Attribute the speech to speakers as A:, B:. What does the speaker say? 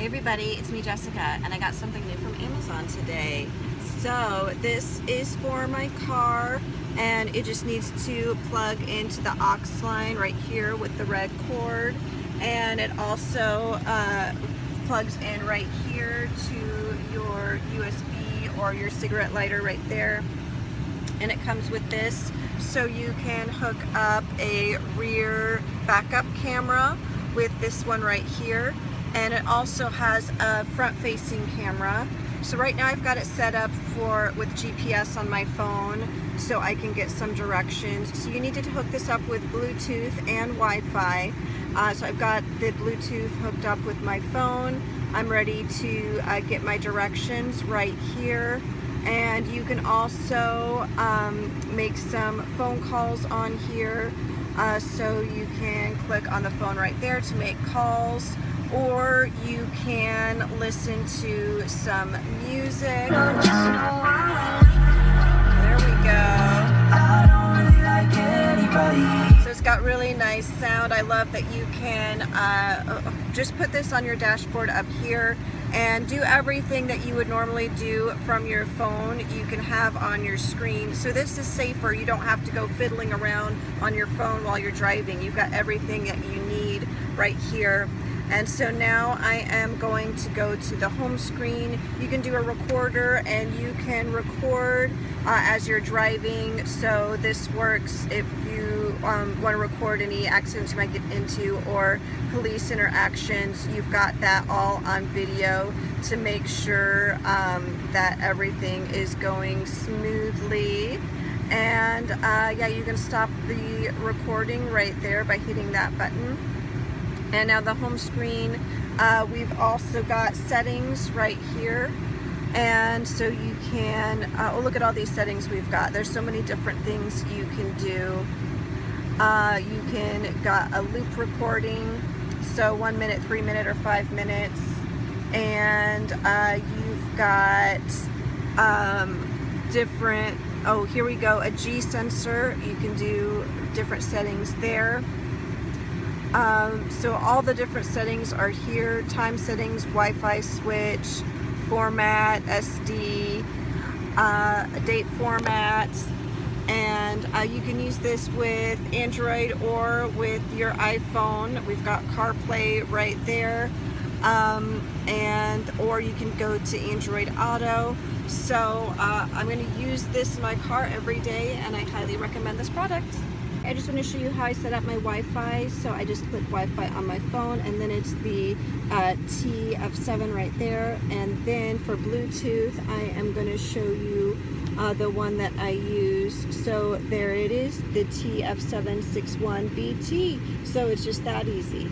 A: everybody, it's me Jessica, and I got something new from Amazon today. So this is for my car, and it just needs to plug into the aux line right here with the red cord, and it also plugs in right here to your USB or your cigarette lighter right there. And it comes with this, so you can hook up a rear backup camera with this one right here, and it also has a front-facing camera. So right now I've got it set up with GPS on my phone so I can get some directions. So you need to hook this up with Bluetooth and Wi-Fi. So I've got the Bluetooth hooked up with my phone. I'm ready to get my directions right here. And you can also make some phone calls on here. So you can click on the phone right there to make calls, or you can listen to some music. There we go. So it's got really nice sound. I love that you can just put this on your dashboard up here and do everything that you would normally do from your phone, you can have on your screen. So this is safer. You don't have to go fiddling around on your phone while you're driving. You've got everything that you need right here. And so now I am going to go to the home screen. You can do a recorder, and you can record as you're driving. So this works if you want to record any accidents you might get into or police interactions. You've got that all on video to make sure that everything is going smoothly. And yeah, you can stop the recording right there by hitting that button. And now the home screen, we've also got settings right here. And so you can, oh, look at all these settings we've got. There's so many different things you can do. You can got a loop recording, so 1 minute, 3 minute, or 5 minutes. And you've got different, oh, here we go, a G sensor. You can do different settings there. So all the different settings are here. Time settings, Wi-Fi switch, format, SD, date format, and you can use this with Android or with your iPhone. We've got CarPlay right there, or you can go to Android Auto. So I'm going to use this in my car every day, and I highly recommend this product. I just want to show you how I set up my Wi-Fi. So I just click Wi-Fi on my phone, and then it's the TF7 right there. And then for Bluetooth, I am going to show you the one that I use. So there it is, the TF761BT. So it's just that easy.